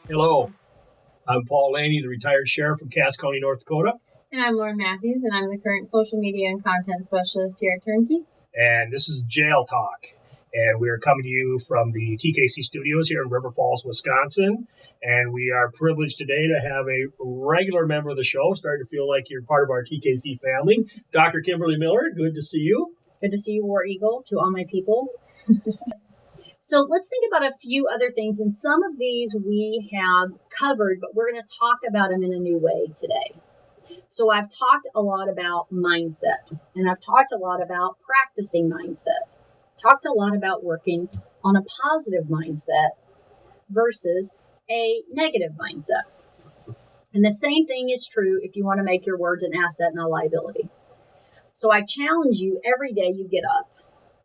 Hello, I'm Paul Laney, the retired sheriff from Cass County, North Dakota. And I'm Lauren Matthews, and I'm the current social media and content specialist here at Turnkey. And this is JailTalk. And we are coming to you from the TKC studios here in River Falls, Wisconsin. And we are privileged today to have a regular member of the show, starting to feel like you're part of our TKC family, Dr. Kimberly Miller. Good to see you. Good to see you, War Eagle, to all my people. So let's think about a few other things. And some of these we have covered, but we're going to talk about them in a new way today. So I've talked a lot about mindset, and I've talked a lot about practicing mindset. Talked a lot about working on a positive mindset versus a negative mindset. And the same thing is true if you want to make your words an asset, not a liability. So I challenge you every day you get up,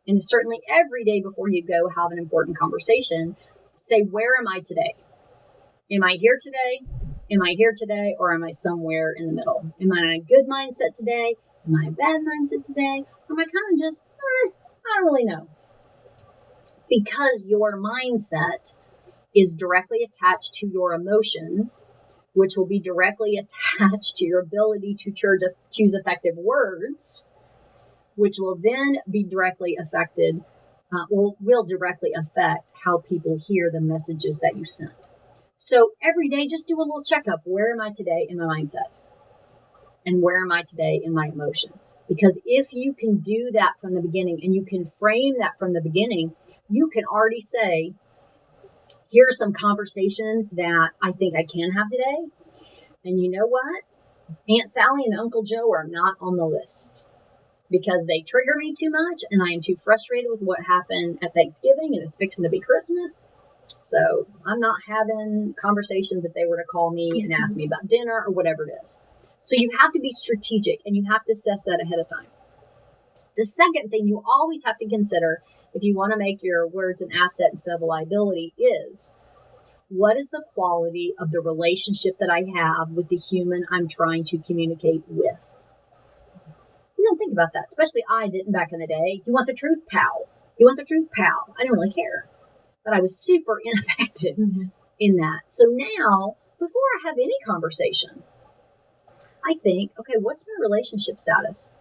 and certainly every day before you go have an important conversation, say, where am I today? Am I here today? Am I here today? Or am I somewhere in the middle? Am I in a good mindset today? Am I in a bad mindset today? Or am I kind of just, I don't really know. Because your mindset is directly attached to your emotions, which will be directly attached to your ability to choose effective words, which will then be directly affected, will directly affect how people hear the messages that you sent. So every day, just do a little checkup. Where am I today in my mindset? And where am I today in my emotions? Because if you can do that from the beginning and you can frame that from the beginning, you can already say, here are some conversations that I think I can have today. And you know what? Aunt Sally and Uncle Joe are not on the list because they trigger me too much and I am too frustrated with what happened at Thanksgiving and it's fixing to be Christmas. So I'm not having conversations if they were to call me and ask me about dinner or whatever it is. So you have to be strategic and you have to assess that ahead of time. The second thing you always have to consider if you want to make your words an asset instead of a liability is, what is the quality of the relationship that I have with the human I'm trying to communicate with? You don't think about that, especially I didn't back in the day. You want the truth, pal? You want the truth, pal? I didn't really care. But I was super ineffective in that. So now, before I have any conversation, I think, okay, what's my relationship status?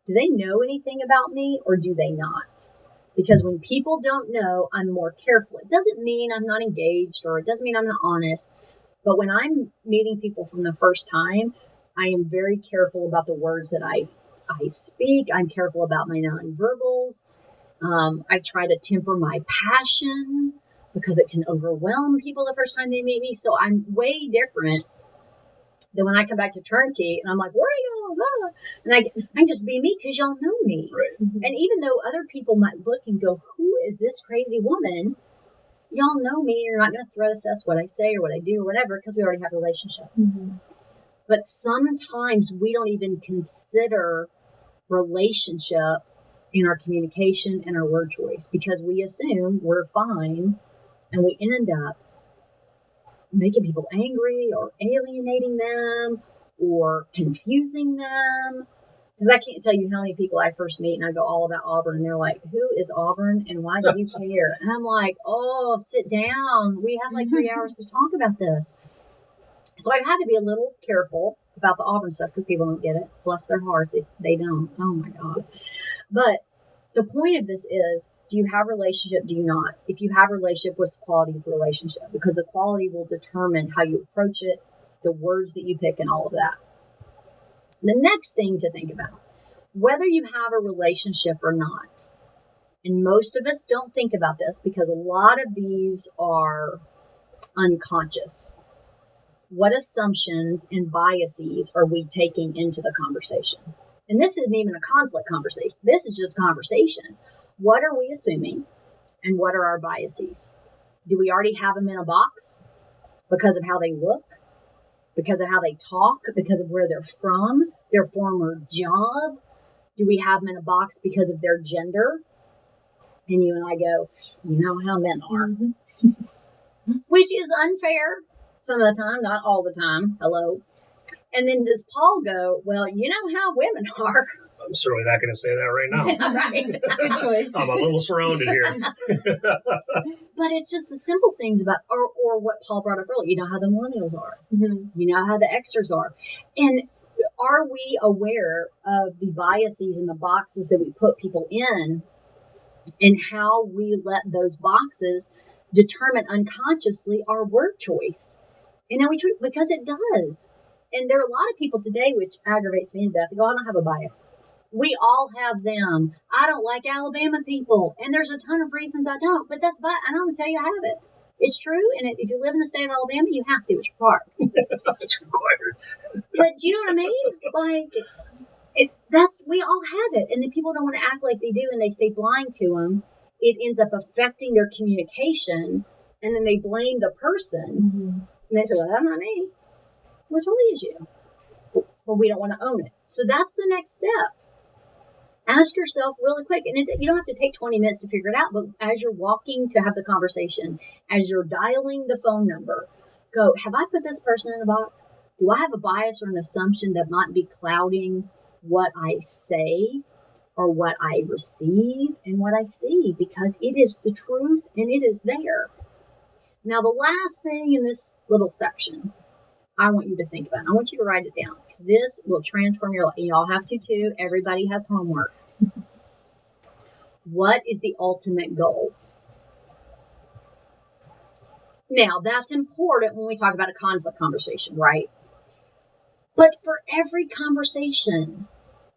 Do they know anything about me or do they not? Because when people don't know, I'm more careful. It doesn't mean I'm not engaged or it doesn't mean I'm not honest. But when I'm meeting people from the first time, I am very careful about the words that I speak. I'm careful about my nonverbals. I try to temper my passion because it can overwhelm people the first time they meet me. So I'm way different than when I come back to Turnkey and I'm like, where are you? And I can just be me because y'all know me. Right. And even though other people might look and go, who is this crazy woman? Y'all know me. You're not going to threat assess what I say or what I do or whatever because we already have a relationship. But sometimes we don't even consider relationship in our communication and our word choice because we assume we're fine and we end up making people angry or alienating them or confusing them. Because I can't tell you how many people I first meet and I go all about Auburn and they're like, who is Auburn and why do you care? And I'm like, oh, sit down. We have like 3 hours to talk about this. So I've had to be a little careful about the Auburn stuff because people don't get it. Bless their hearts if they don't. Oh my God. But the point of this is, do you have a relationship? Do you not? If you have a relationship, what's the quality of the relationship? Because the quality will determine how you approach it, the words that you pick, and all of that. The next thing to think about, whether you have a relationship or not, and most of us don't think about this because a lot of these are unconscious. What assumptions and biases are we taking into the conversation? And this isn't even a conflict conversation. This is just conversation. What are we assuming and what are our biases? Do we already have them in a box because of how they look, because of how they talk, because of where they're from, their former job? Do we have them in a box because of their gender? And you and I go, you know how men are. Which is unfair some of the time, not all the time. Hello. And then does Paul go, well, you know how women are. I'm certainly not going to say that right now. Right. Good choice. I'm a little surrounded here. But it's just the simple things about, or what Paul brought up earlier. You know how the millennials are. Mm-hmm. You know how the Xers are. And are we aware of the biases and the boxes that we put people in, and how we let those boxes determine unconsciously our word choice? And now we treat, because it does. And there are a lot of people today, which aggravates me to death, they go, I don't have a bias. We all have them. I don't like Alabama people. And there's a ton of reasons I don't, but that's bias. And I'm going to tell you, I have it. It's true. And if you live in the state of Alabama, you have to. It's required. It's required. But do you know what I mean? Like, we all have it. And then people don't want to act like they do, and they stay blind to them. It ends up affecting their communication. And then they blame the person. Mm-hmm. And they say, well, that's not me. Well, it totally is you. But we don't want to own it. So that's the next step. Ask yourself really quick, and you don't have to take 20 minutes to figure it out, but as you're walking to have the conversation, as you're dialing the phone number, go, have I put this person in a box? Do I have a bias or an assumption that might be clouding what I say or what I receive and what I see? Because it is the truth and it is there. Now, the last thing in this little section I want you to think about. I want you to write it down, because this will transform your life. Y'all have to too. Everybody has homework. What is the ultimate goal? Now, that's important when we talk about a conflict conversation, right? But for every conversation,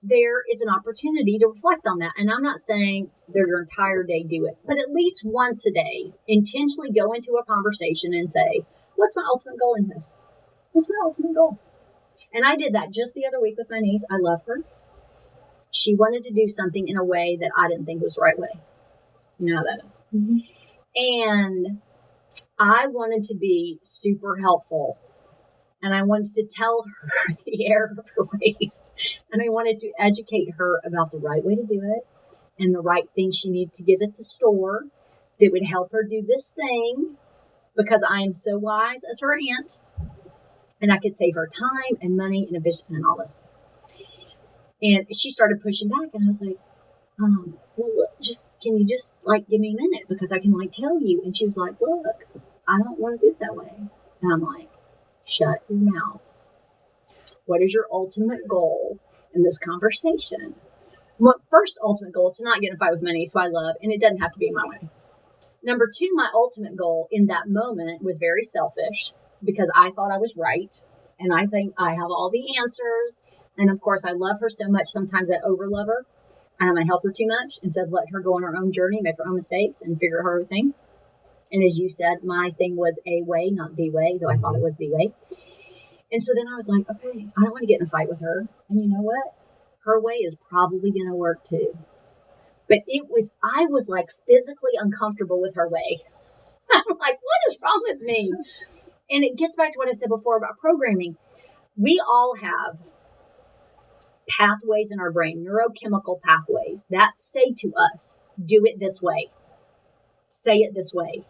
there is an opportunity to reflect on that. And I'm not saying that your entire day do it, but at least once a day, intentionally go into a conversation and say, what's my ultimate goal in this? What's my ultimate goal? And I did that just the other week with my niece. I love her. She wanted to do something in a way that I didn't think was the right way. You know how that is. Mm-hmm. And I wanted to be super helpful. And I wanted to tell her the error of her ways. And I wanted to educate her about the right way to do it and the right thing she needed to get at the store that would help her do this thing, because I am so wise as her aunt. And I could save her time and money and a vision and all this. And she started pushing back, and I was like, well, look, can you just give me a minute, because I can tell you. And she was like, look, I don't want to do it that way. And I'm like, shut your mouth. What is your ultimate goal in this conversation? My first ultimate goal is to not get in a fight with my niece, who I love, and it doesn't have to be my way. Number two, my ultimate goal in that moment was very selfish, because I thought I was right, and I think I have all the answers. And of course, I love her so much, sometimes I overlove her, and I'm going to help her too much instead of let her go on her own journey, make her own mistakes, and figure her own thing. And as you said, my thing was a way, not the way, though I thought it was the way. And so then I was like, okay, I don't want to get in a fight with her. And you know what? Her way is probably going to work too. But I was physically uncomfortable with her way. I'm like, what is wrong with me? And it gets back to what I said before about programming. We all have pathways in our brain, neurochemical pathways that say to us, do it this way. Say it this way.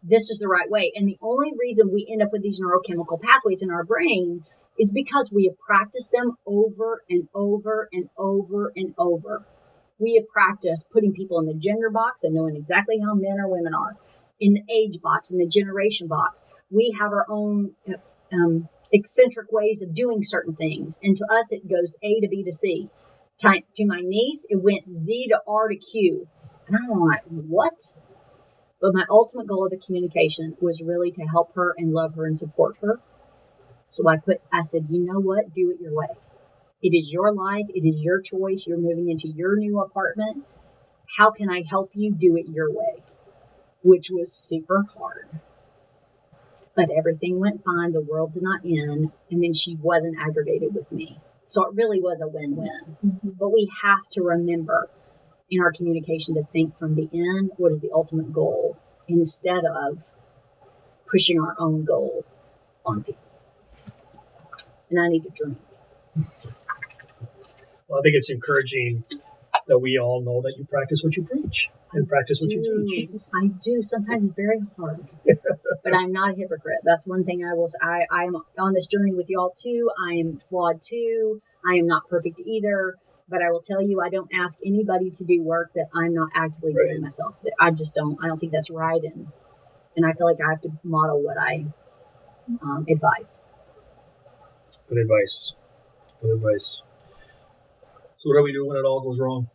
This is the right way. And the only reason we end up with these neurochemical pathways in our brain is because we have practiced them over and over and over and over. We have practiced putting people in the gender box and knowing exactly how men or women are. In the age box, in the generation box. We have our own eccentric ways of doing certain things. And to us, it goes A to B to C. To my niece, it went Z to R to Q. And I'm like, what? But my ultimate goal of the communication was really to help her and love her and support her. So I said, you know what? Do it your way. It is your life. It is your choice. You're moving into your new apartment. How can I help you do it your way? Which was super hard. But everything went fine. The world did not end. And then she wasn't aggravated with me. So it really was a win-win. Mm-hmm. But we have to remember in our communication to think from the end, what is the ultimate goal, instead of pushing our own goal on people. And I need to drink. Well, I think it's encouraging that we all know that you practice what you preach and practice what you teach. I do. Sometimes it's very hard. But I'm not a hypocrite. That's one thing I will say. I am on this journey with y'all too. I am flawed too. I am not perfect either. But I will tell you, I don't ask anybody to do work that I'm not actively doing myself. I just don't. I don't think that's right. And I feel like I have to model what I advise. Good advice. Good advice. So what do we do when it all goes wrong?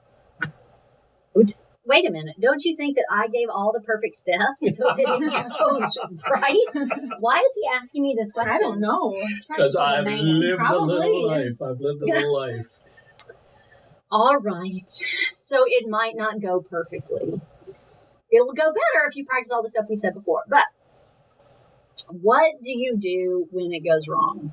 Wait a minute. Don't you think that I gave all the perfect steps so that it goes right? Why is he asking me this question? I don't know. Because I've lived a little life. I've lived a little life. All right. So it might not go perfectly. It'll go better if you practice all the stuff we said before. But what do you do when it goes wrong?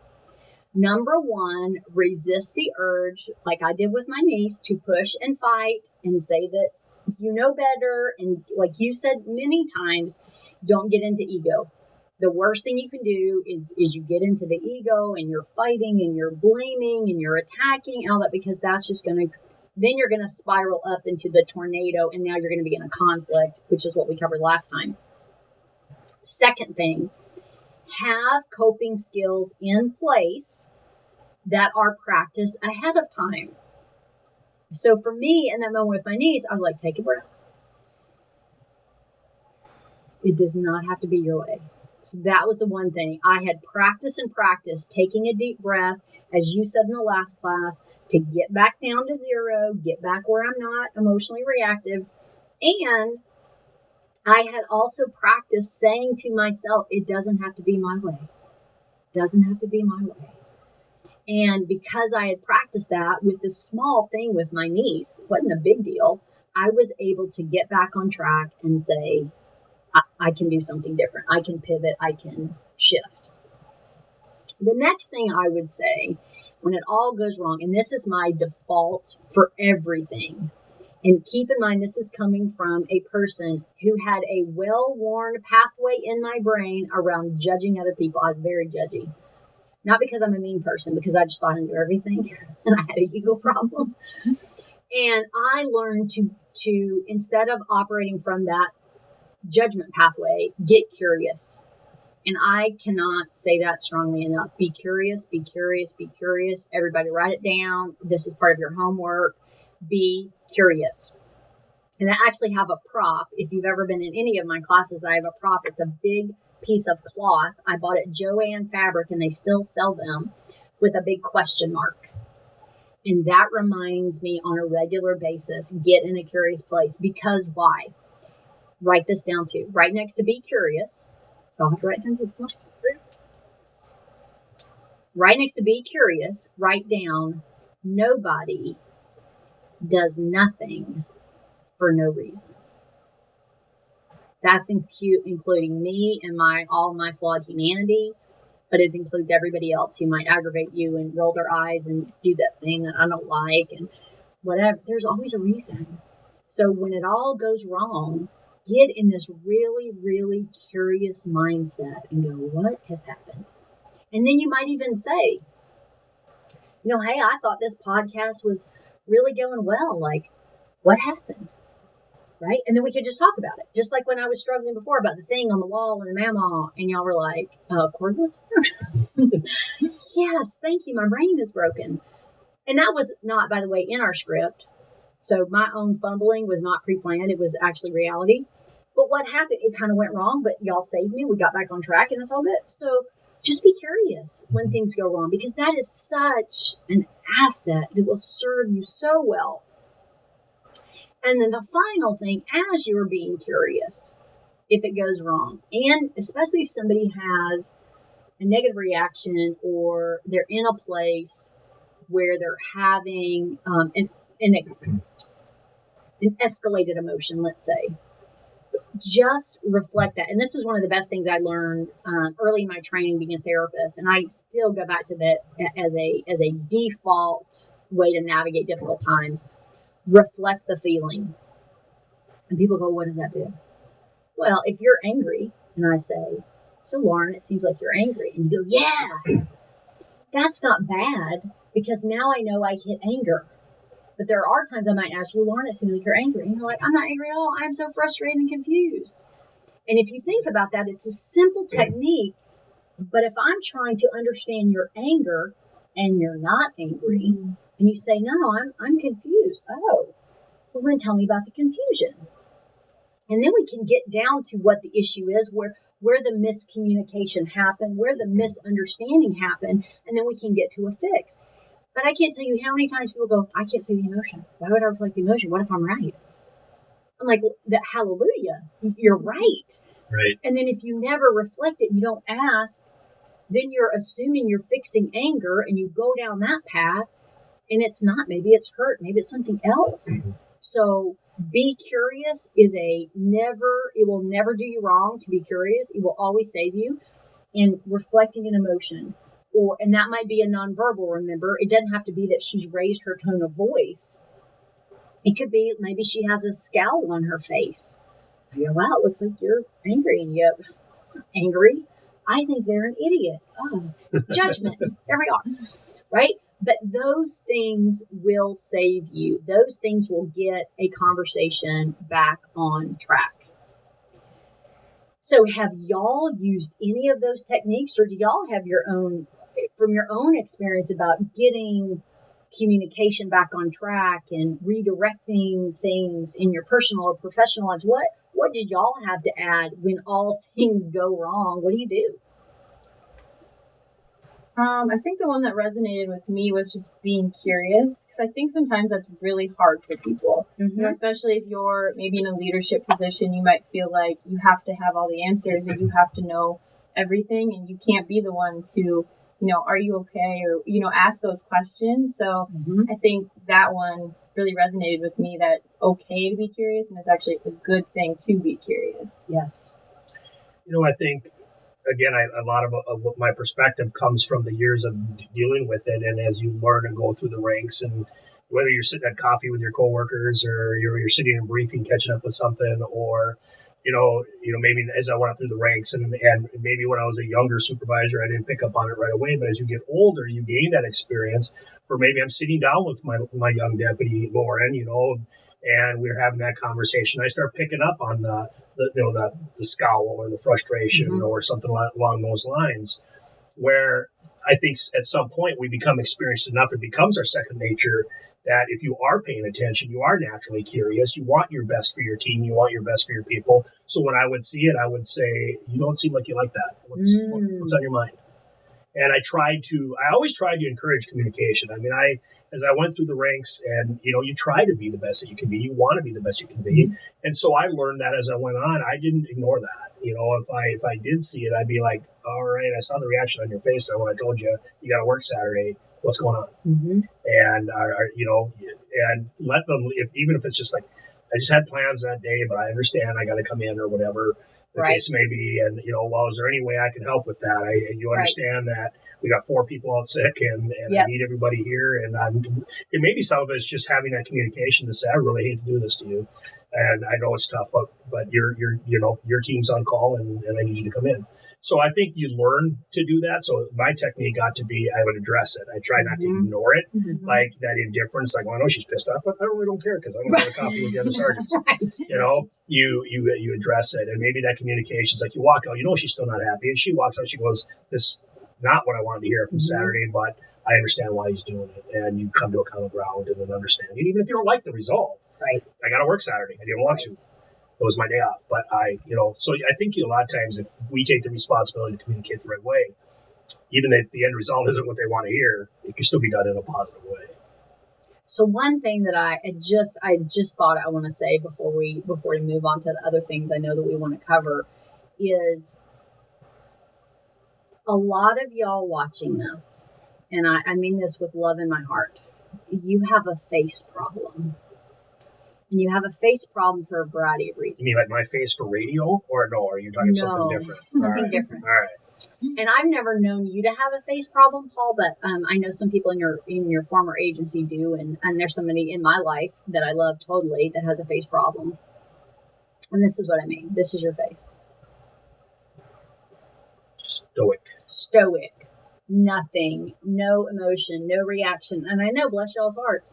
Number one, resist the urge, like I did with my niece, to push and fight and say that you know better. And like you said many times, don't get into ego. The worst thing you can do is you get into the ego and you're fighting and you're blaming and you're attacking and all that, because that's just going to, then you're going to spiral up into the tornado, and now you're going to be in a conflict, which is what we covered last time. Second thing, have coping skills in place that are practiced ahead of time. So for me, in that moment with my niece, I was like, take a breath. It does not have to be your way. So that was the one thing. I had practiced taking a deep breath, as you said in the last class, to get back down to zero, get back where I'm not emotionally reactive. And I had also practiced saying to myself, it doesn't have to be my way. It doesn't have to be my way. And because I had practiced that with this small thing with my niece, wasn't a big deal, I was able to get back on track and say, I can do something different. I can pivot. I can shift. The next thing I would say, when it all goes wrong, and this is my default for everything, and keep in mind, this is coming from a person who had a well-worn pathway in my brain around judging other people. I was very judgy. Not because I'm a mean person, because I just thought I knew everything and I had a ego problem. And I learned to instead of operating from that judgment pathway, get curious. And I cannot say that strongly enough. Be curious, be curious, be curious. Everybody write it down. This is part of your homework. Be curious. And I actually have a prop. If you've ever been in any of my classes, I have a prop. It's a big piece of cloth. I bought it at Joann Fabric, and they still sell them, with a big question mark. And that reminds me on a regular basis, get in a curious place. Because why? Write this down too. Right next to be curious. I'll have to write down. Right next to be curious, write down, nobody does nothing for no reason. That's including me and all my flawed humanity, but it includes everybody else who might aggravate you and roll their eyes and do that thing that I don't like and whatever. There's always a reason. So when it all goes wrong, get in this really, really curious mindset and go, what has happened? And then you might even say, hey, I thought this podcast was really going well. Like, what happened? Right? And then we could just talk about it. Just like when I was struggling before about the thing on the wall and the mama, and y'all were like, cordless? Yes, thank you. My brain is broken. And that was not, by the way, in our script. So my own fumbling was not pre-planned. It was actually reality. But what happened? It kind of went wrong, but y'all saved me. We got back on track, and it's all good. So just be curious when things go wrong, because that is such an asset that will serve you so well. And then the final thing, as you're being curious, if it goes wrong, and especially if somebody has a negative reaction or they're in a place where they're having an escalated emotion, let's say, just reflect that. And this is one of the best things I learned early in my training being a therapist, and I still go back to that as a default way to navigate difficult times. Reflect the feeling. And people go, what does that do? Well, if you're angry, and I say, so Lauren, it seems like you're angry. And you go, yeah, that's not bad, because now I know I hit anger. But there are times I might ask you, Lauren, it seems like you're angry. And you're like, I'm not angry at all. I'm so frustrated and confused. And if you think about that, it's a simple technique. But if I'm trying to understand your anger and you're not angry, And you say, no, I'm confused. Oh, well, then tell me about the confusion. And then we can get down to what the issue is, where the miscommunication happened, where the misunderstanding happened, and then we can get to a fix. But I can't tell you how many times people go, I can't see the emotion. Why would I reflect the emotion? What if I'm right? I'm like, well, hallelujah, you're right. Right. And then if you never reflect it, you don't ask, then you're assuming you're fixing anger, and you go down that path, and it's not. Maybe it's hurt. Maybe it's something else. Mm-hmm. So be curious it will never do you wrong to be curious. It will always save you. And reflecting an emotion, and that might be a nonverbal, remember. It doesn't have to be that she's raised her tone of voice. It could be maybe she has a scowl on her face. You go, wow, it looks like you're angry. And you go, angry? I think they're an idiot. Oh, judgment. There we are. Right? But those things will save you. Those things will get a conversation back on track. So have y'all used any of those techniques, or do y'all have from your own experience about getting communication back on track and redirecting things in your personal or professional lives? What did y'all have to add when all things go wrong? What do you do? I think the one that resonated with me was just being curious, because I think sometimes that's really hard for people, mm-hmm. Especially if you're maybe in a leadership position. You might feel like you have to have all the answers, or you have to know everything, and you can't be the one to, are you okay? Or, ask those questions. So mm-hmm. I think that one really resonated with me, that it's okay to be curious, and it's actually a good thing to be curious. Yes. I think, again, a lot of what my perspective comes from the years of dealing with it. And as you learn and go through the ranks, and whether you're sitting at coffee with your coworkers, or you're sitting in a briefing, catching up with something, or, maybe as I went through the ranks, and maybe when I was a younger supervisor, I didn't pick up on it right away. But as you get older, you gain that experience. Or maybe I'm sitting down with my young deputy, Lauren, and we're having that conversation. I start picking up on the scowl or the frustration, mm-hmm. or something along those lines, where I think at some point we become experienced enough, it becomes our second nature, that if you are paying attention, you are naturally curious, you want your best for your team, you want your best for your people. So when I would see it, I would say, you don't seem like you like that. What's on your mind? And I always tried to encourage communication. I mean, as I went through the ranks, and, you try to be the best that you can be. You want to be the best you can be. Mm-hmm. And so I learned that as I went on. I didn't ignore that. If I did see it, I'd be like, all right, I saw the reaction on your face when I told you got to work Saturday. What's going on? Mm-hmm. And, and let them, even if it's just like, I just had plans that day, but I understand I got to come in, or whatever the right. case may be. And, is there any way I can help with that? You understand that we got 4 people out sick, and yep. I need everybody here. And it maybe some of it's just having that communication to say, I really hate to do this to you. And I know it's tough, but your team's on call, and I need you to come in. So I think you learn to do that. So my technique got to be, I would address it. I try not to ignore it, mm-hmm. like that indifference. Like, well, I know she's pissed off, but I really don't care, because I'm going to have a coffee with the other sergeants. Right. You address it, and maybe that communication is like, you walk out, she's still not happy, and she walks out, she goes, this is not what I wanted to hear from mm-hmm. Saturday, but I understand why he's doing it, and you come to a common ground and an understanding. Even if you don't like the result, right? I got to work Saturday. I didn't want to. It was my day off, but so I think a lot of times if we take the responsibility to communicate the right way, even if the end result isn't what they want to hear, it can still be done in a positive way. So one thing that I just thought I want to say before we move on to the other things I know that we want to cover is a lot of y'all watching this, and I mean this with love in my heart, you have a face problem. And you have a face problem for a variety of reasons. You mean like my face for radio? Or no, are you talking something different? Something different. All right. And I've never known you to have a face problem, Paul, but I know some people in your former agency do, and there's somebody in my life that I love totally that has a face problem. And this is what I mean. This is your face. Stoic. Nothing. No emotion. No reaction. And I know, bless y'all's hearts,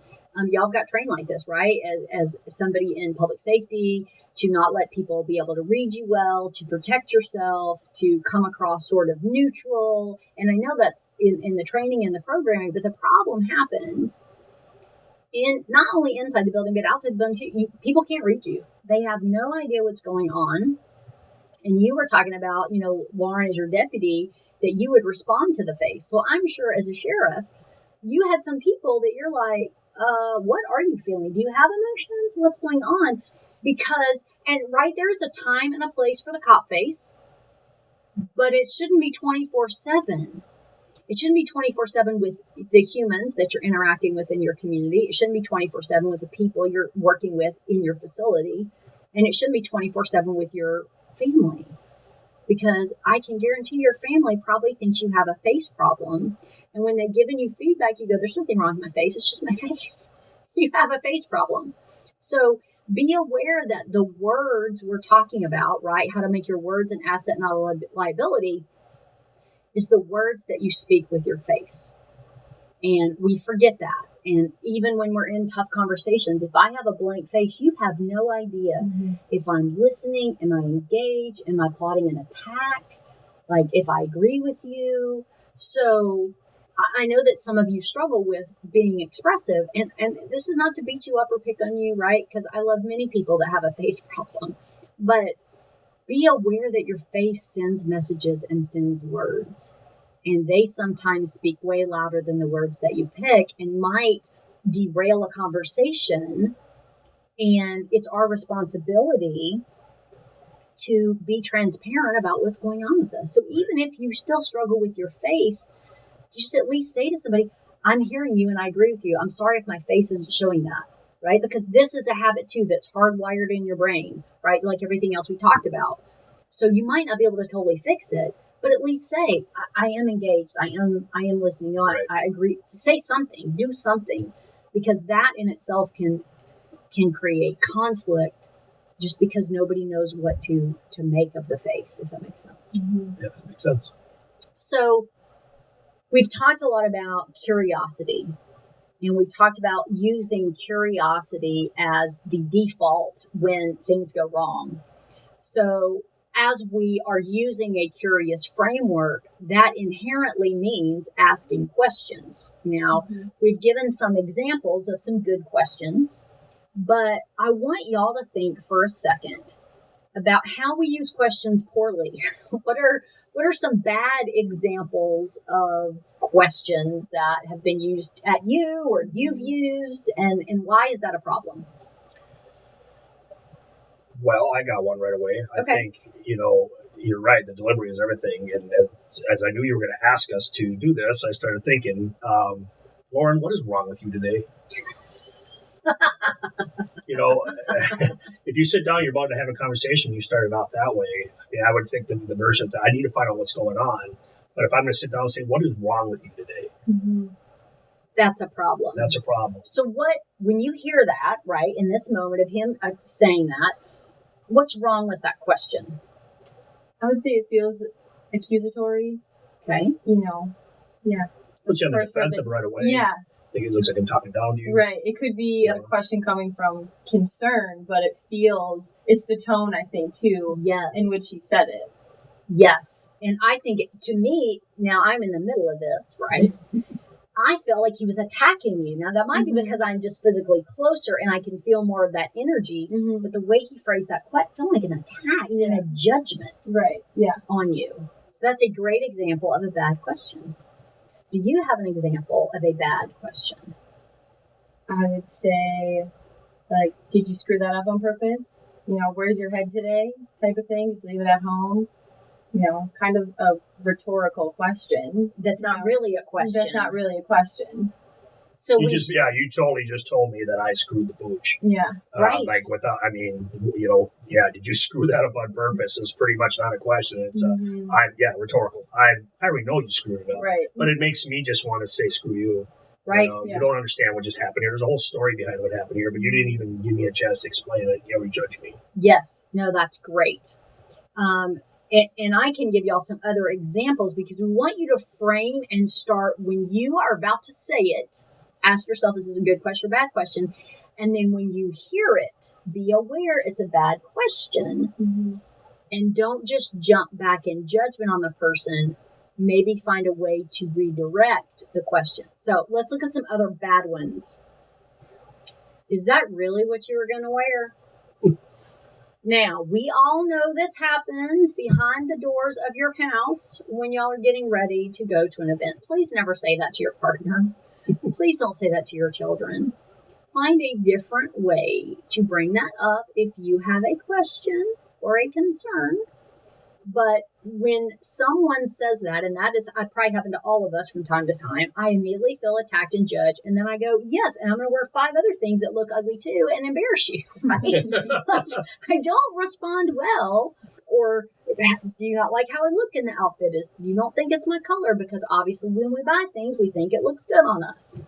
y'all got trained like this, right? As somebody in public safety, to not let people be able to read you well, to protect yourself, to come across sort of neutral. And I know that's in the training and the programming, but the problem happens not only inside the building, but outside the building too. People can't read you. They have no idea what's going on. And you were talking about, Lauren as your deputy, that you would respond to the face. Well, I'm sure as a sheriff, you had some people that you're like, what are you feeling? Do you have emotions? What's going on? And right there's a time and a place for the cop face, but it shouldn't be 24/7. It shouldn't be 24/7 with the humans that you're interacting with in your community. It shouldn't be 24/7 with the people you're working with in your facility. And it shouldn't be 24/7 with your family. Because I can guarantee your family probably thinks you have a face problem. And when they've given you feedback, you go, there's nothing wrong with my face. It's just my face. You have a face problem. So be aware that the words we're talking about, right? How to make your words an asset, not a liability, is the words that you speak with your face. And we forget that. And even when we're in tough conversations, if I have a blank face, you have no idea if I'm listening, am I engaged, am I plotting an attack, like if I agree with you. So I know that some of you struggle with being expressive, and this is not to beat you up or pick on you, right? Because I love many people that have a face problem, but be aware that your face sends messages and sends words. And they sometimes speak way louder than the words that you pick and might derail a conversation. And it's our responsibility to be transparent about what's going on with us. So even if you still struggle with your face, just at least say to somebody, I'm hearing you and I agree with you. I'm sorry if my face isn't showing that, right? Because this is a habit too that's hardwired in your brain, right? Like everything else we talked about. So you might not be able to totally fix it, but at least say, I am engaged. I am listening. I agree. Say something. Do something. Because that in itself can create conflict just because nobody knows what to make of the face, if that makes sense. Mm-hmm. Yeah, that makes sense. So we've talked a lot about curiosity. And we've talked about using curiosity as the default when things go wrong. So as we are using a curious framework, that inherently means asking questions. Now, we've given some examples of some good questions, but I want y'all to think for a second about how we use questions poorly. What are some bad examples of questions that have been used at you or you've used, and why is that a problem? Well, I got one right away. I think, you're right. The delivery is everything. And as I knew you were going to ask us to do this, I started thinking, Lauren, what is wrong with you today? If you sit down, you're about to have a conversation, you started off that way. I would think the version that I need to find out what's going on. But if I'm going to sit down and say, what is wrong with you today? Mm-hmm. That's a problem. That's a problem. So when you hear that, right, in this moment of him saying that, what's wrong with that question? I would say it feels accusatory. Okay. Yeah. Puts you on the defensive right away. Yeah. I think it looks like I'm talking down to you. Right. It could be a question coming from concern, but it's the tone, I think, too, yes, in which he said it. Yes. And I think, to me, now I'm in the middle of this, right? I felt like he was attacking you. Now, that might be because I'm just physically closer and I can feel more of that energy. Mm-hmm. But the way he phrased that felt like an attack and a judgment on you. So that's a great example of a bad question. Do you have an example of a bad question? I would say, did you screw that up on purpose? Where's your head today? Type of thing. Did you leave it at home? Kind of a rhetorical question. That's not really a question. That's not really a question. So you totally just told me that I screwed the pooch. Yeah. Right. Did you screw that up on purpose? It's pretty much not a question. It's rhetorical. I already know you screwed it up. Right. But it makes me just want to say screw you. Right. You don't understand what just happened here. There's a whole story behind what happened here, but you didn't even give me a chance to explain it. You judge me. Yes. No, that's great. And I can give y'all some other examples because we want you to frame and start when you are about to say it. Ask yourself, is this a good question or bad question? And then when you hear it, be aware it's a bad question. Mm-hmm. And don't just jump back in judgment on the person. Maybe find a way to redirect the question. So let's look at some other bad ones. Is that really what you were going to wear? Now, we all know this happens behind the doors of your house when y'all are getting ready to go to an event. Please never say that to your partner. Please don't say that to your children. Find a different way to bring that up if you have a question or a concern. But when someone says that, and that is, I probably happened to all of us from time to time, I immediately feel attacked and judged. And then I go, yes, and I'm going to wear 5 other things that look ugly too and embarrass you, right? I don't respond well. Or do you not like how I look in the outfit? You don't think it's my color, because obviously when we buy things, we think it looks good on us.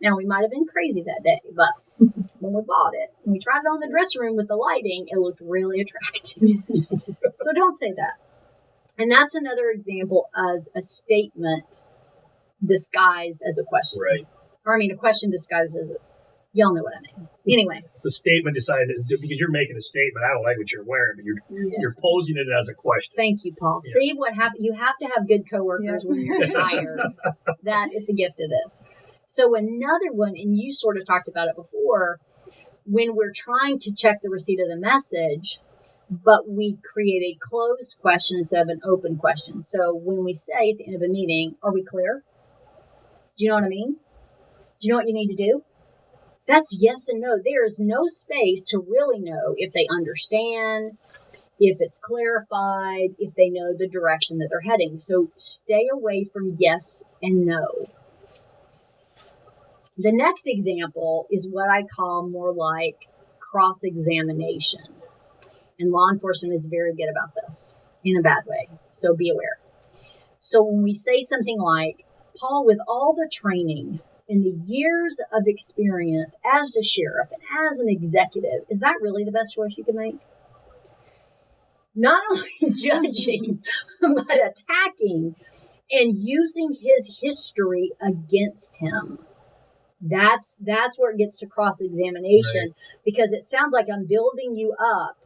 Now, we might have been crazy that day, but when we bought it, when we tried it on the dressing room with the lighting, it looked really attractive. So don't say that. And that's another example as a statement disguised as a question. Right. Or, I mean, a question disguised as y'all know what I mean. Anyway. It's a statement decided, because you're making a statement. I don't like what you're wearing, but you're posing it as a question. Thank you, Paul. Yeah. See what happened? You have to have good coworkers when you're tired. That is the gift of this. So another one, and you sort of talked about it before, when we're trying to check the receipt of the message, but we create a closed question instead of an open question. So when we say at the end of a meeting, are we clear? Do you know what I mean? Do you know what you need to do? That's yes and no. There is no space to really know if they understand, if it's clarified, if they know the direction that they're heading. So stay away from yes and no. The next example is what I call more like cross-examination. And law enforcement is very good about this in a bad way. So be aware. So when we say something like, Paul, with all the training and the years of experience as a sheriff and as an executive, is that really the best choice you can make? Not only judging, but attacking and using his history against him. That's where it gets to cross-examination, right? Because it sounds like I'm building you up,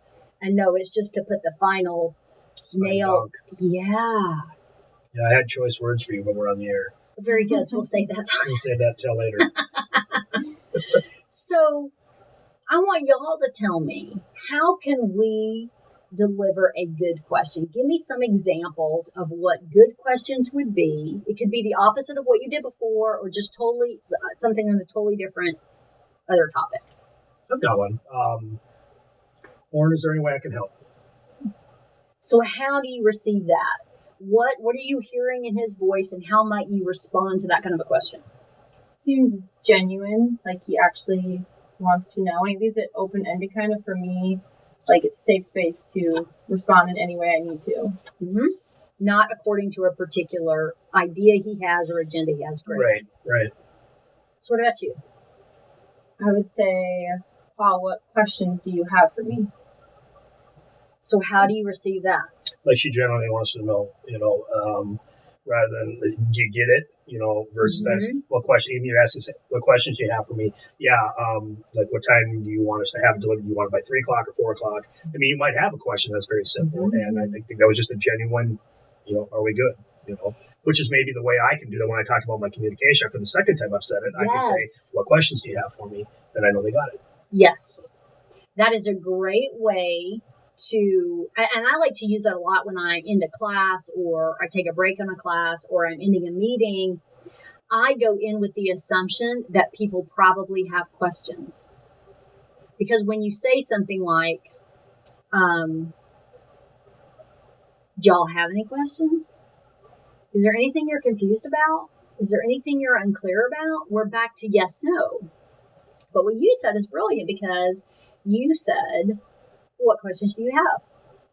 and no, it's just to put the final nail. Yeah, I had choice words for you when we're on the air. Very good. So we'll save that time. We'll save that till later. So I want y'all to tell me, how can we deliver a good question? Give me some examples of what good questions would be. It could be the opposite of what you did before, or just totally something on a totally different other topic. I've got one. Lauren, is there any way I can help? So how do you receive that? What are you hearing in his voice, and how might you respond to that kind of a question? Seems genuine, like he actually wants to know, and he leaves it open-ended kind of for me. Like it's a safe space to respond in any way I need to. Mm-hmm. Not according to a particular idea he has or agenda he has. Great. Right. So what about you? I would say, Paul, what questions do you have for me? So how do you receive that? Like she generally wants to know, rather than, do you get it? Versus asking, what question, even you're asking, what questions do you have for me? Yeah, like what time do you want us to have it delivered? Do you want it by 3 o'clock or 4 o'clock? I mean, you might have a question that's very simple, and I think that was just a genuine, are we good? Which is maybe the way I can do that when I talked about my communication. For the second time I've said it, yes. I can say, what questions do you have for me? Then I know they got it. Yes. That is a great way to, and I like to use that a lot when I end a class, or I take a break on a class, or I'm ending a meeting. I go in with the assumption that people probably have questions. Because when you say something like, do y'all have any questions? Is there anything you're confused about? Is there anything you're unclear about? We're back to yes, no. But what you said is brilliant, because you said, what questions do you have?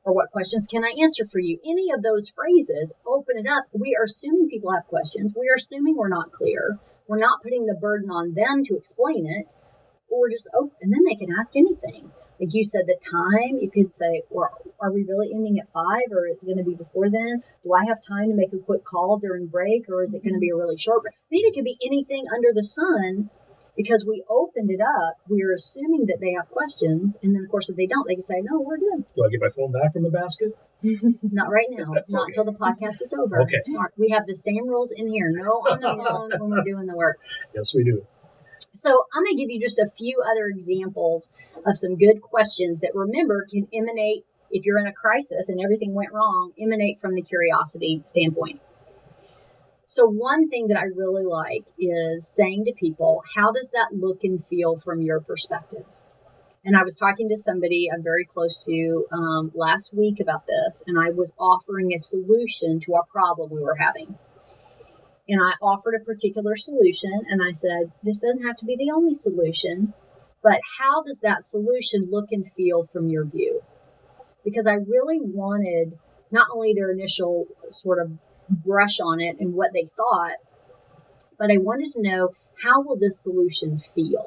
Or what questions can I answer for you? Any of those phrases, open it up. We are assuming people have questions. We are assuming we're not clear. We're not putting the burden on them to explain it. Or just open, and then they can ask anything. Like you said, the time, you could say, or are we really ending at 5, or is it going to be before then? Do I have time to make a quick call during break, or is it going to be a really short break? I mean, it could be anything under the sun. Because we opened it up, we're assuming that they have questions. And then, of course, if they don't, they can say, no, we're good. Do I get my phone back from the basket? Not right now. Not until the podcast is over. Okay. Sorry. We have the same rules in here. No on the phone when we're doing the work. Yes, we do. So I'm going to give you just a few other examples of some good questions that, remember, can emanate, if you're in a crisis and everything went wrong, emanate from the curiosity standpoint. So one thing that I really like is saying to people, how does that look and feel from your perspective? And I was talking to somebody I'm very close to last week about this, and I was offering a solution to a problem we were having. And I offered a particular solution, and I said, this doesn't have to be the only solution, but how does that solution look and feel from your view? Because I really wanted not only their initial sort of brush on it and what they thought, but I wanted to know, how will this solution feel?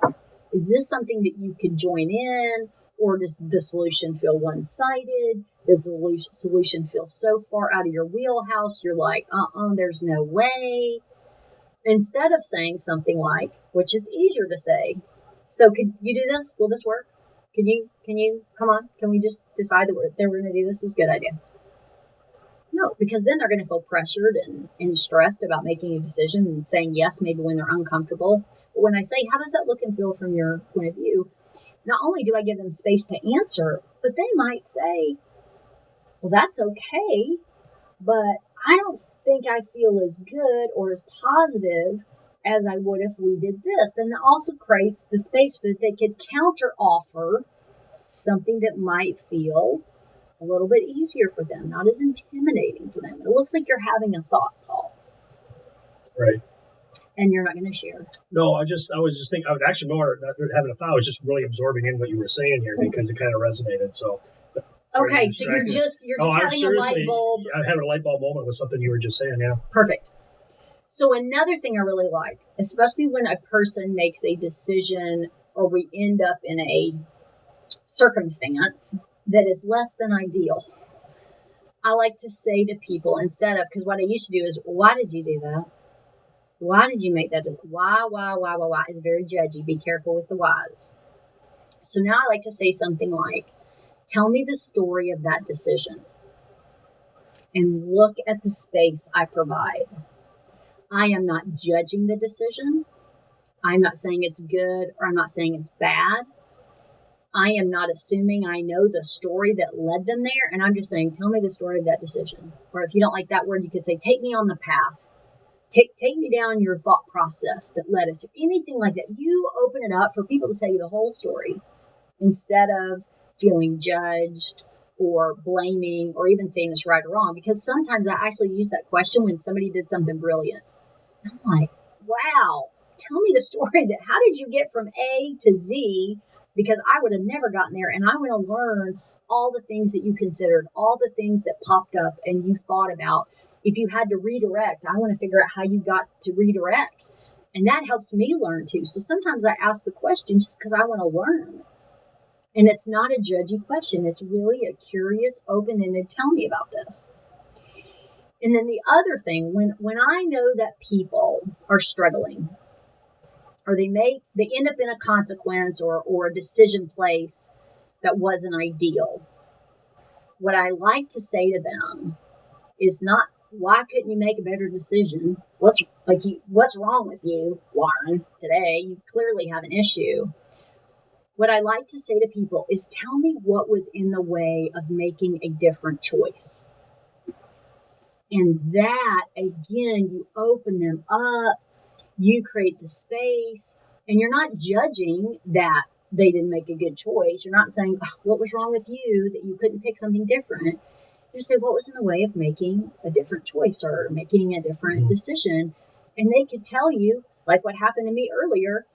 Is this something that you could join in, or does the solution feel one-sided? Does the solution feel so far out of your wheelhouse, you're like, there's no way? Instead of saying something like, which is easier to say, so could you do this? Will this work? Can you, come on, can we just decide that we're going to do this? This is a good idea. No, because then they're going to feel pressured and stressed about making a decision and saying yes, maybe when they're uncomfortable. But when I say, how does that look and feel from your point of view? Not only do I give them space to answer, but they might say, well, that's okay, but I don't think I feel as good or as positive as I would if we did this. Then it also creates the space so that they could counter offer something that might feel a little bit easier for them, not as intimidating for them. It looks like you're having a thought, Paul. Right. And you're not going to share. No, I was just thinking, I would actually more having a thought. I was just really absorbing in what you were saying here because it kind of resonated. So. Okay, so you're just having a light bulb. I'm having a light bulb moment with something you were just saying, yeah. Perfect. So another thing I really like, especially when a person makes a decision or we end up in a circumstance that is less than ideal, I like to say to people, instead of, because what I used to do is, why did you do that? Why did you make that decision? Why? It's very judgy. Be careful with the whys. So now I like to say something like, tell me the story of that decision and look at the space I provide. I am not judging the decision. I'm not saying it's good or I'm not saying it's bad. I am not assuming I know the story that led them there. And I'm just saying, tell me the story of that decision. Or if you don't like that word, you could say, take me on the path. Take me down your thought process that led us. Anything like that. You open it up for people to tell you the whole story instead of feeling judged or blaming or even saying it's right or wrong. Because sometimes I actually use that question when somebody did something brilliant. I'm like, wow, tell me the story that how did you get from A to Z? Because I would have never gotten there, and I want to learn all the things that you considered, all the things that popped up and you thought about. If you had to redirect, I want to figure out how you got to redirect. And that helps me learn too. So sometimes I ask the question just because I want to learn. And it's not a judgy question. It's really a curious, open-ended, tell me about this. And then the other thing, when I know that people are struggling, or they end up in a consequence or a decision place that wasn't ideal, what I like to say to them is not, why couldn't you make a better decision? What's wrong with you, Warren, today? You clearly have an issue. What I like to say to people is, tell me what was in the way of making a different choice. And that, again, you open them up, you create the space, and you're not judging that they didn't make a good choice. You're not saying, what was wrong with you that you couldn't pick something different. You say, what was in the way of making a different choice or making a different decision? And they could tell you, like what happened to me earlier,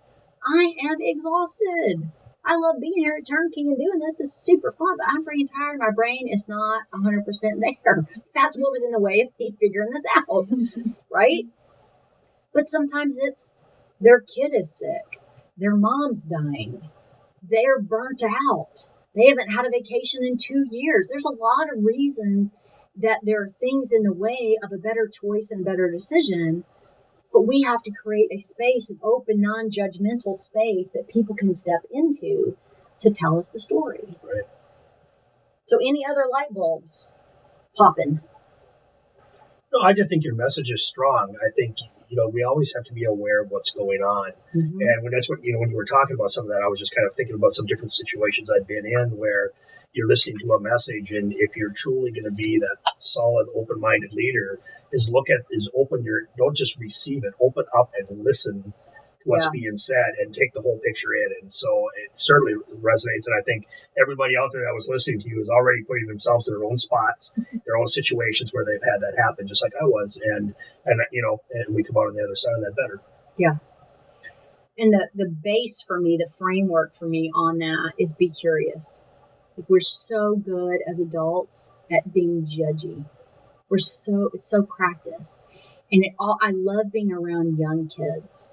I am exhausted. I love being here at Turnkey and doing this. It's super fun, but I'm freaking tired. My brain is not 100% there. That's what was in the way of me figuring this out, right? But sometimes it's their kid is sick. Their mom's dying. They're burnt out. They haven't had a vacation in 2 years. There's a lot of reasons that there are things in the way of a better choice and a better decision. But we have to create a space, an open, non-judgmental space that people can step into to tell us the story. Right. So any other light bulbs popping? No, I just think your message is strong. I think, we always have to be aware of what's going on. Mm-hmm. And when that's what, when you were talking about some of that, I was just kind of thinking about some different situations I've been in where you're listening to a message, and if you're truly going to be that solid, open-minded leader, don't just receive it, open up and listen to what's being said and take the whole picture in. And so it certainly resonates. And I think everybody out there that was listening to you is already putting themselves in their own spots, their own situations where they've had that happen, just like I was. And we come out on the other side of that better. Yeah. And the base for me, the framework for me on that is be curious. Like, we're so good as adults at being judgy. It's so practiced. And I love being around young kids.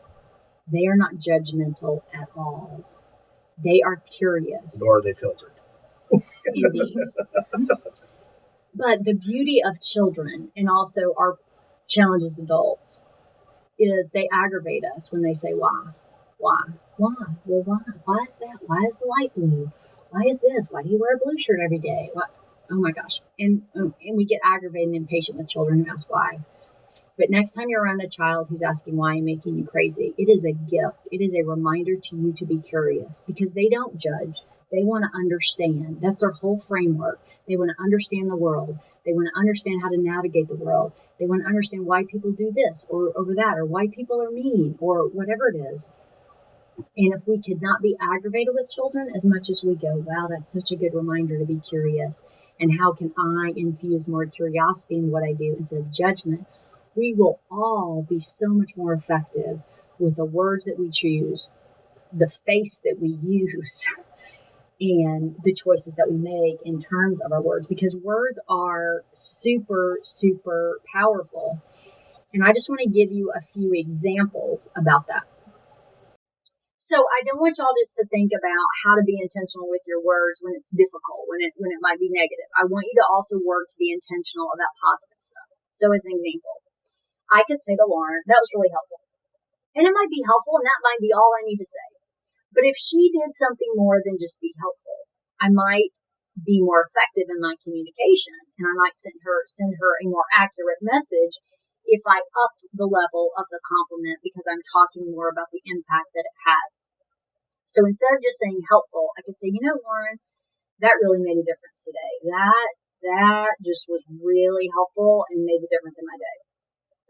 They are not judgmental at all. They are curious. Nor are they filtered. Indeed. But the beauty of children, and also our challenge as adults, is they aggravate us when they say, why? Why? Why? Well, why? Why is that? Why is the light blue? Why is this? Why do you wear a blue shirt every day? What? Oh my gosh. And we get aggravated and impatient with children who ask why. But next time you're around a child who's asking why and making you crazy, it is a gift. It is a reminder to you to be curious, because they don't judge. They want to understand. That's their whole framework. They want to understand the world. They want to understand how to navigate the world. They want to understand why people do this or over that, or why people are mean, or whatever it is. And if we could not be aggravated with children as much as we go, wow, that's such a good reminder to be curious. And how can I infuse more curiosity in what I do instead of judgment? We will all be so much more effective with the words that we choose, the face that we use, and the choices that we make in terms of our words, because words are super, super powerful. And I just want to give you a few examples about that. So I don't want y'all just to think about how to be intentional with your words when it's difficult, when it might be negative. I want you to also work to be intentional about positive stuff. So as an example, I could say to Lauren, that was really helpful. And it might be helpful, and that might be all I need to say. But if she did something more than just be helpful, I might be more effective in my communication, and I might send her a more accurate message if I upped the level of the compliment, because I'm talking more about the impact that it had. So instead of just saying helpful, I could say, Lauren, that really made a difference today. That just was really helpful and made a difference in my day.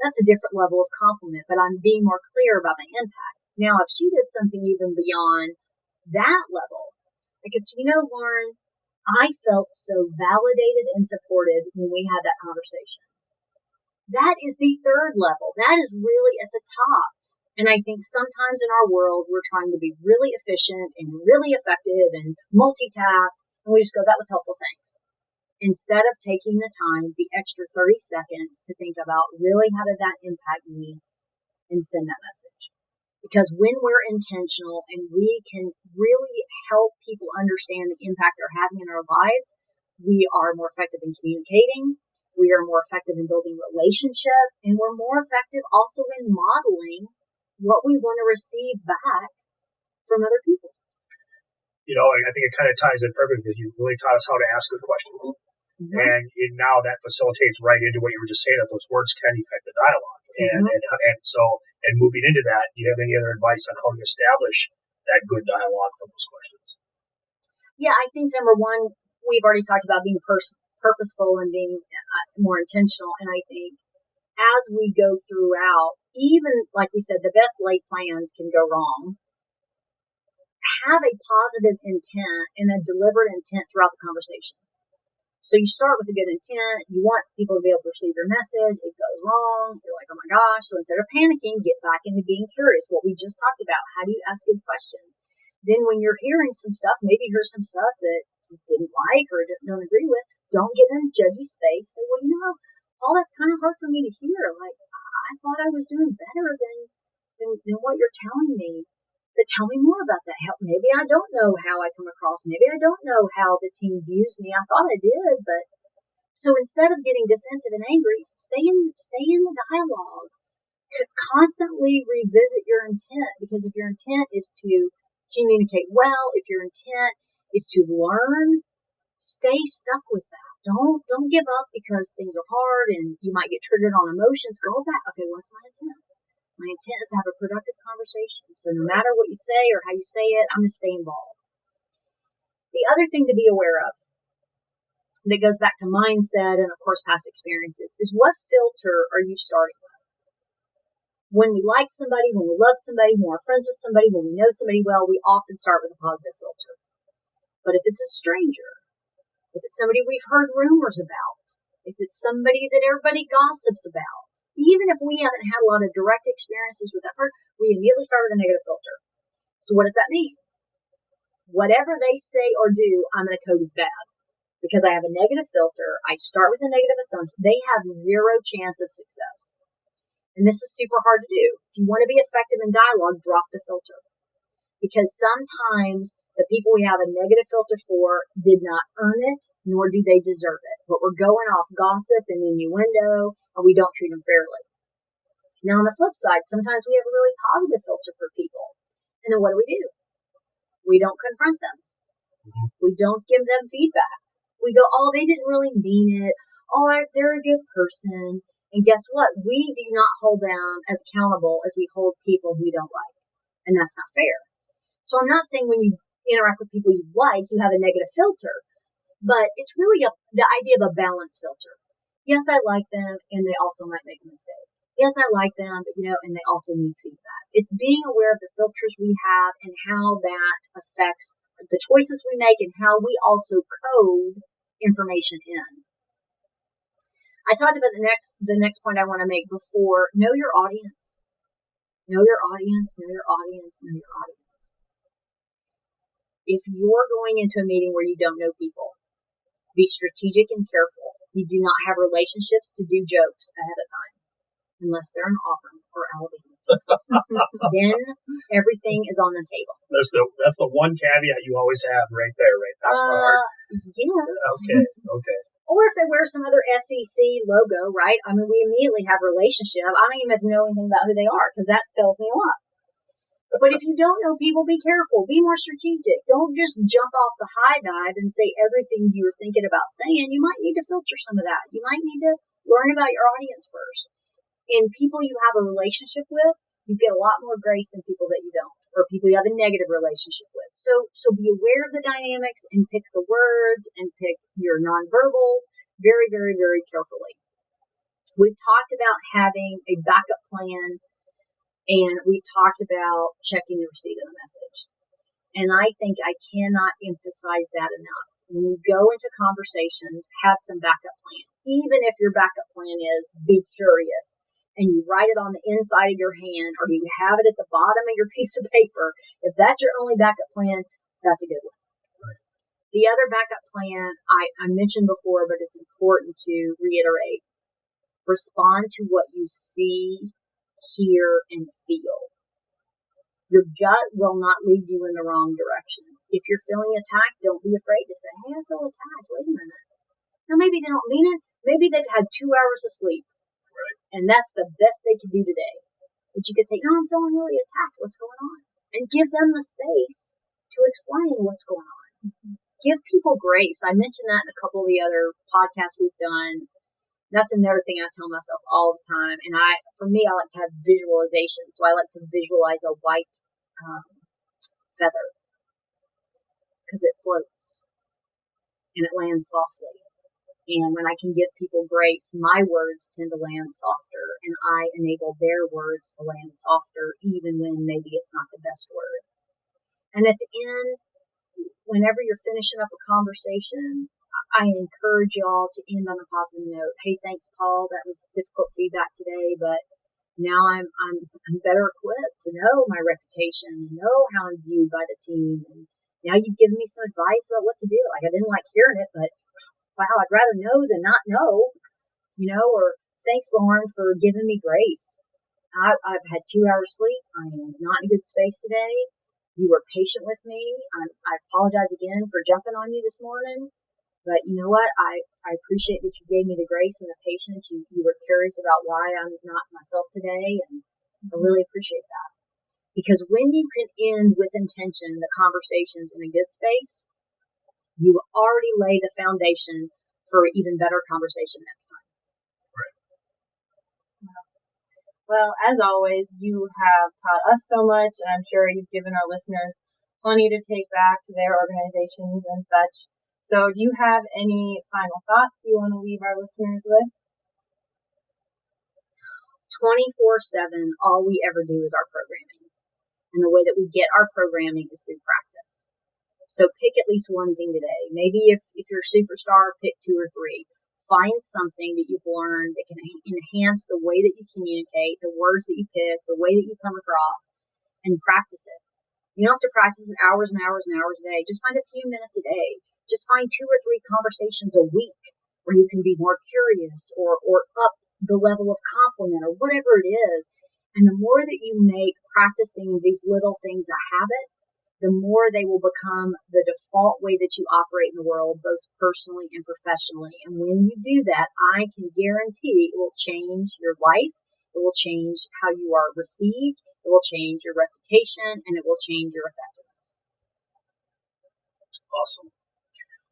That's a different level of compliment, but I'm being more clear about my impact. Now, if she did something even beyond that level, I could say, Lauren, I felt so validated and supported when we had that conversation. That is the third level. That is really at the top. And I think sometimes in our world, we're trying to be really efficient and really effective and multitask, and we just go, that was helpful, thanks. Instead of taking the time, the extra 30 seconds to think about really how did that impact me and send that message. Because when we're intentional and we can really help people understand the impact they're having in our lives, we are more effective in communicating, we are more effective in building relationships, and we're more effective also in modeling what we want to receive back from other people. I think it kind of ties in perfectly, because you really taught us how to ask good questions. Mm-hmm. And now that facilitates right into what you were just saying, that those words can affect the dialogue. Mm-hmm. And moving into that, do you have any other advice on how to establish that good dialogue from those questions? Yeah, I think number one, we've already talked about being purposeful and being more intentional. And I think as we go throughout, even like we said, the best laid plans can go wrong. Have a positive intent and a deliberate intent throughout the conversation. So you start with a good intent. You want people to be able to receive your message. It goes wrong. You're like, oh my gosh. So instead of panicking, get back into being curious. What we just talked about. How do you ask good questions? Then when you're hearing some stuff, maybe hear some stuff that you didn't like or don't agree with, don't get in a judgy space. Say, well, Paul, that's kind of hard for me to hear. Like, I thought I was doing better than what you're telling me. But tell me more about that. Maybe I don't know how I come across. Maybe I don't know how the team views me. I thought I did, but so instead of getting defensive and angry, stay in the dialogue. Constantly revisit your intent, because if your intent is to communicate well, if your intent is to learn, stay stuck with that. Don't give up because things are hard and you might get triggered on emotions. Go back. Okay, what's my intent? My intent is to have a productive conversation. So no matter what you say or how you say it, I'm going to stay involved. The other thing to be aware of that goes back to mindset and, of course, past experiences is what filter are you starting with? When we like somebody, when we love somebody, when we're friends with somebody, when we know somebody well, we often start with a positive filter. But if it's a stranger, if it's somebody we've heard rumors about, if it's somebody that everybody gossips about, even if we haven't had a lot of direct experiences with that person, we immediately start with a negative filter. So what does that mean? Whatever they say or do, I'm going to code as bad. Because I have a negative filter, I start with a negative assumption. They have zero chance of success. And this is super hard to do. If you want to be effective in dialogue, drop the filter. Because sometimes the people we have a negative filter for did not earn it, nor do they deserve it. But we're going off gossip and innuendo, and we don't treat them fairly. Now, on the flip side, sometimes we have a really positive filter for people. And then what do? We don't confront them. We don't give them feedback. We go, oh, they didn't really mean it. Oh, they're a good person. And guess what? We do not hold them as accountable as we hold people we don't like. And that's not fair. So I'm not saying when you interact with people you like, you have a negative filter. But it's really the idea of a balance filter. Yes, I like them, and they also might make a mistake. Yes, I like them, but and they also need feedback. It's being aware of the filters we have and how that affects the choices we make and how we also code information in. I talked about the next point I want to make before. Know your audience. Know your audience, know your audience, know your audience. If you're going into a meeting where you don't know people, be strategic and careful. You do not have relationships to do jokes ahead of time, unless they're in Auburn or Alabama. Then everything is on the table. That's the one caveat you always have right there, right? That's the hard. Yes. Okay. Or if they wear some other SEC logo, right? I mean, we immediately have a relationship. I don't even have to know anything about who they are because that tells me a lot. But if you don't know people, be careful. Be more strategic. Don't just jump off the high dive and say everything you're thinking about saying. You might need to filter some of that. You might need to learn about your audience first. And people you have a relationship with, you get a lot more grace than people that you don't, or people you have a negative relationship with. So be aware of the dynamics and pick the words and pick your nonverbals very, very, very carefully. We've talked about having a backup plan, and we've talked about checking the receipt of the message. And I think I cannot emphasize that enough. When you go into conversations, have some backup plan. Even if your backup plan is be curious, and you write it on the inside of your hand, or you have it at the bottom of your piece of paper, if that's your only backup plan, that's a good one. Right. The other backup plan I mentioned before, but it's important to reiterate. Respond to what you see, hear, and feel. Your gut will not lead you in the wrong direction. If you're feeling attacked, don't be afraid to say, hey, I feel attacked. Wait a minute. Now, maybe they don't mean it. Maybe they've had 2 hours of sleep. And that's the best they could do today. But you could say, no, I'm feeling really attacked. What's going on? And give them the space to explain what's going on. Mm-hmm. Give people grace. I mentioned that in a couple of the other podcasts we've done. That's another thing I tell myself all the time. And for me, I like to have visualization. So I like to visualize a white feather because it floats and it lands softly. And when I can give people grace, my words tend to land softer, and I enable their words to land softer, even when maybe it's not the best word. And at the end, whenever you're finishing up a conversation, I encourage y'all to end on a positive note. Hey, thanks, Paul. That was difficult feedback today, but now I'm better equipped to know my reputation, and know how I'm viewed by the team. And now you've given me some advice about what to do. Like, I didn't like hearing it, but wow, I'd rather know than not know, or thanks, Lauren, for giving me grace. I've had 2 hours sleep. I am not in a good space today. You were patient with me. I apologize again for jumping on you this morning. But you know what? I appreciate that you gave me the grace and the patience. You were curious about why I'm not myself today, and I really appreciate that. Because when you can end with intention the conversations in a good space, you already lay the foundation for an even better conversation next time. Right. Well, as always, you have taught us so much, and I'm sure you've given our listeners plenty to take back to their organizations and such. So do you have any final thoughts you want to leave our listeners with? 24/7, all we ever do is our programming. And the way that we get our programming is through practice. So pick at least one thing today. Maybe if you're a superstar, pick 2 or 3. Find something that you've learned that can enhance the way that you communicate, the words that you pick, the way that you come across, and practice it. You don't have to practice it hours and hours and hours a day. Just find a few minutes a day. Just find 2 or 3 conversations a week where you can be more curious or up the level of compliment or whatever it is. And the more that you make practicing these little things a habit, the more they will become the default way that you operate in the world, both personally and professionally. And when you do that, I can guarantee it will change your life. It will change how you are received. It will change your reputation, and it will change your effectiveness. Awesome.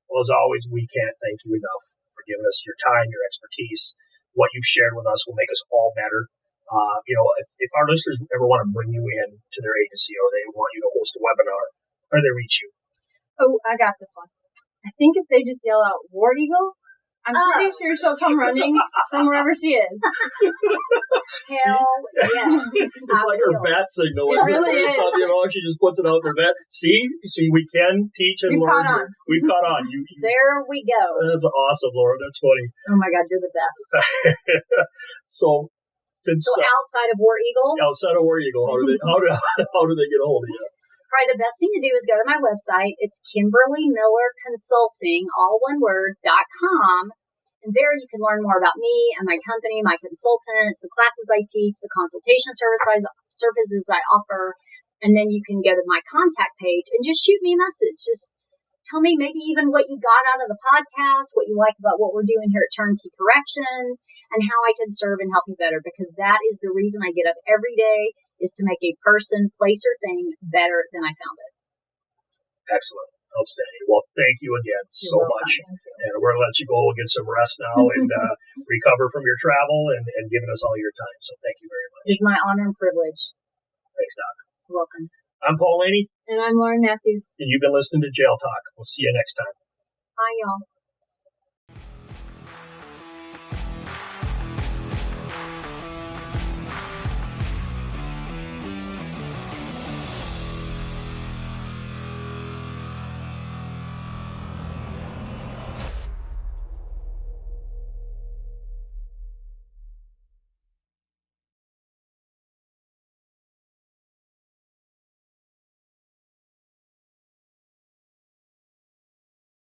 Well, as always, we can't thank you enough for giving us your time, your expertise. What you've shared with us will make us all better. If our listeners ever want to bring you in to their agency or they want you to host a webinar, how do they reach you? Oh, I got this one. I think if they just yell out War Eagle, I'm pretty sure she'll come running from wherever she is. Hell yes. It's like her bat signal. It really is. She just puts it out there. See, we can teach and learn. We've caught on. There we go. That's awesome, Laura. That's funny. Oh my God, you're the best. So outside of War Eagle? Outside of War Eagle, how do they get a hold of you? Probably the best thing to do is go to my website. It's Kimberly Miller Consulting, all one word, .com. And there you can learn more about me and my company, my consultants, the classes I teach, the consultation services I offer. And then you can go to my contact page and just shoot me a message. Just tell me maybe even what you got out of the podcast, what you like about what we're doing here at Turnkey Corrections, and how I can serve and help you better. Because that is the reason I get up every day, is to make a person, place, or thing better than I found it. Excellent. Outstanding. Well, thank you again so much. And we're going to let you go and get some rest now and recover from your travel and giving us all your time. So thank you very much. It's my honor and privilege. Thanks, Doc. You're welcome. I'm Paul Laney. And I'm Lauren Matthews. And you've been listening to Jail Talk. We'll see you next time. Bye, y'all.